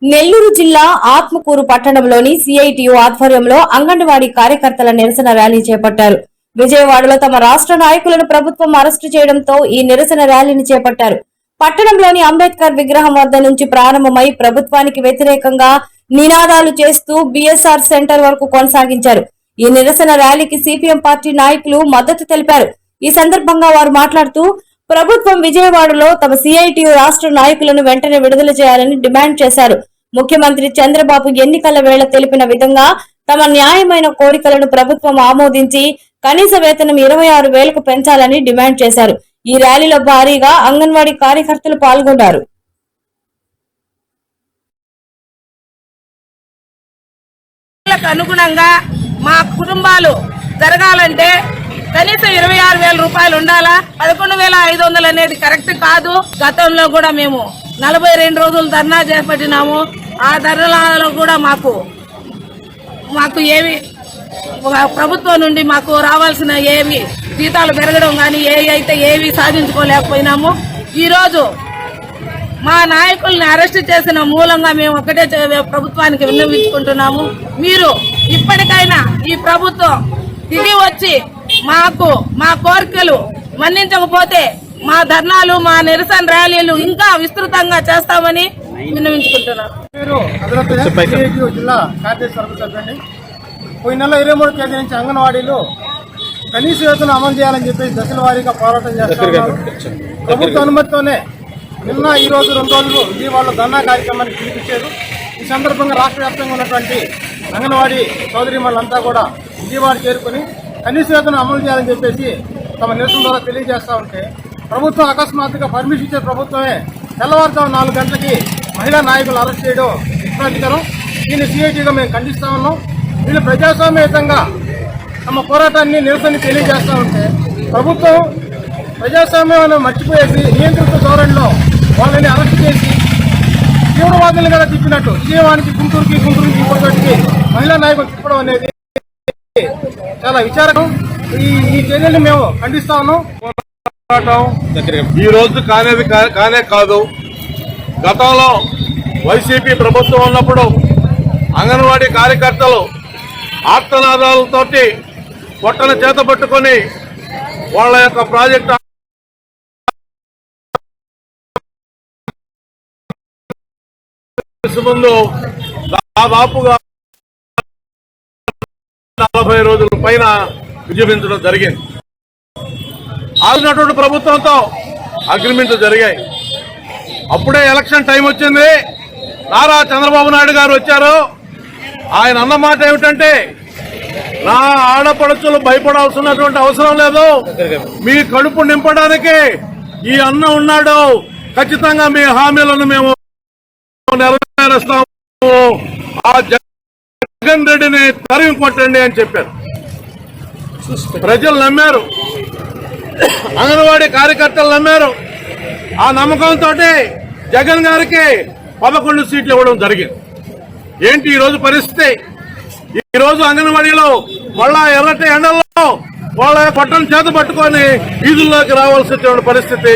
నెల్లూరు జిల్లా ఆత్మకూరు పట్టణంలోని సిఐటియు ఆధ్వర్యంలో అంగన్వాడీ కార్యకర్తల నిరసన ర్యాలీ చేపట్టారు. విజయవాడలో తమ రాష్ట్ర నాయకులను ప్రభుత్వం అరెస్టు చేయడంతో ఈ నిరసన ర్యాలీని చేపట్టారు. పట్టణంలోని అంబేద్కర్ విగ్రహం వద్ద నుంచి ప్రారంభమై ప్రభుత్వానికి వ్యతిరేకంగా నినాదాలు చేస్తూ బిఎస్ఆర్ సెంటర్ వరకు కొనసాగించారు. ఈ నిరసన ర్యాలీకి సిపిఎం పార్టీ నాయకులు మద్దతు తెలిపారు. ఈ సందర్భంగా వారు మాట్లాడుతూ ప్రభుత్వం విజయవాడలో తమ సిఐటియు రాష్ట్ర నాయకులను వెంటనే విడుదల చేయాలని డిమాండ్ చేశారు. ముఖ్యమంత్రి చంద్రబాబు ఎన్నికల వేళ తెలిపిన విధంగా తమ న్యాయమైన కోరికలను ప్రభుత్వం ఆమోదించి కనీస వేతనం 26,000కు పెంచాలని డిమాండ్ చేశారు. ఈ ర్యాలీలో భారీగా అంగన్వాడీ కార్యకర్తలు పాల్గొన్నారు. అనుగుణంగా మా కుటుంబాలు జరగాలంటే కనీసం 26,000 రూపాయలు ఉండాలా. 11,500 అనేది కరెక్ట్ కాదు. గతంలో కూడా మేము 42 రోజులు ధర్నా చేపట్టినాము. ఆ ధర్నాలో కూడా మాకు ఏమి ప్రభుత్వం నుండి మాకు రావాల్సిన ఏమి జీతాలు పెరగడం కానీ ఏవి సాధించుకోలేకపోయినాము. ఈరోజు మా నాయకుల్ని అరెస్ట్ చేసిన మూలంగా మేము ఒకటే ప్రభుత్వానికి విన్నవించుకుంటున్నాము. మీరు ఇప్పటికైనా ఈ ప్రభుత్వం దిగి వచ్చి మా కోరికలు మన్నించకపోతే మా ధర్నాలు, మా నిరసన ర్యాలీలు ఇంకా విస్తృతంగా చేస్తామని విన్నవించుకుంటున్నాం. పోయిన నెల 23 తేదీ నుంచి అంగన్వాడీలు కనీస వేతనం అమలు చేయాలని చెప్పేసి దశల వారీగా పోరాటం చేస్తున్నారు. ప్రభుత్వ అనుమతితోనే నిన్న ఈ రోజు 2 రోజులు విజయవాడలో ధర్నా కార్యక్రమాన్ని పిలిపించారు. ఈ సందర్భంగా రాష్ట్ర వ్యాప్తంగా ఉన్నటువంటి అంగన్వాడీ సోదరీమణులంతా కూడా విజయవాడ చేరుకుని కనీస వేతనం అమలు చేయాలని చెప్పేసి తమ నిరసన ద్వారా తెలియజేస్తా ఉంటే ప్రభుత్వం అకస్మాత్తుగా పర్మిషన్ ఇచ్చే ప్రభుత్వమే తెల్లవారుజాము 4 గంటలకి మహిళా నాయకులు అరెస్ట్ చేయడం విస్మరించడం. దీన్ని సిఐటిగా మేము ఖండిస్తా ఉన్నాం. వీళ్ళు ప్రజాస్వామ్యయుతంగా తమ పోరాటాన్ని నిరసన తెలియజేస్తా ఉంటే ప్రభుత్వం ప్రజాస్వామ్యాన్ని మర్చిపోయేసి నియంత్రిత ధోరణిలో వాళ్ళని అరెస్ట్ చేసి తీవ్రవాదులు కూడా తిప్పినట్టు విజయవాడకి గుంటూరుకి ఇంకోటికి మహిళా నాయకులు తిప్పడం అనేది చాలా విచారం. ఈ చర్యలు మేము ఖండిస్తా ఉన్నాం. ఈ రోజు కానే కాదు. గతంలో వైసీపీ ప్రభుత్వం ఉన్నప్పుడు అంగన్వాడీ కార్యకర్తలు ఆర్తనాదాలతోటి పొట్టను చేత పట్టుకొని వాళ్ళ యొక్క ప్రాజెక్టు ముందు దాదాపుగా 40 రోజుల పైన విజయించడం జరిగింది. ఆల్నటువంటి ప్రభుత్వంతో అగ్రిమెంట్లు జరిగాయి. అప్పుడే ఎలక్షన్ టైం వచ్చింది. నారా చంద్రబాబు నాయుడు గారు వచ్చారు. ఆయన అన్నమాట ఏమిటంటే, నా ఆడపడుచులు భయపడాల్సినటువంటి అవసరం లేదు, మీ కడుపు నింపడానికి ఈ అన్న ఉన్నాడు, ఖచ్చితంగా మీ హామీలను మేము నెరవేరుస్తాము, ఆ జగన్ రెడ్డిని తరిమి కొట్టండి అని చెప్పారు. ప్రజలు నమ్మారు, అంగన్వాడీ కార్యకర్తలు నమ్మారు. ఆ నమ్మకంతో జగన్ గారికి 11 సీట్లు ఇవ్వడం జరిగింది. ఏంటి ఈ రోజు పరిస్థితి? ఈ రోజు అంగన్వాడీలో మళ్ళా ఎర్రటి ఎండల్లో వాళ్ళ పొట్టను చేత పట్టుకొని వీధుల్లోకి రావాల్సిన పరిస్థితి.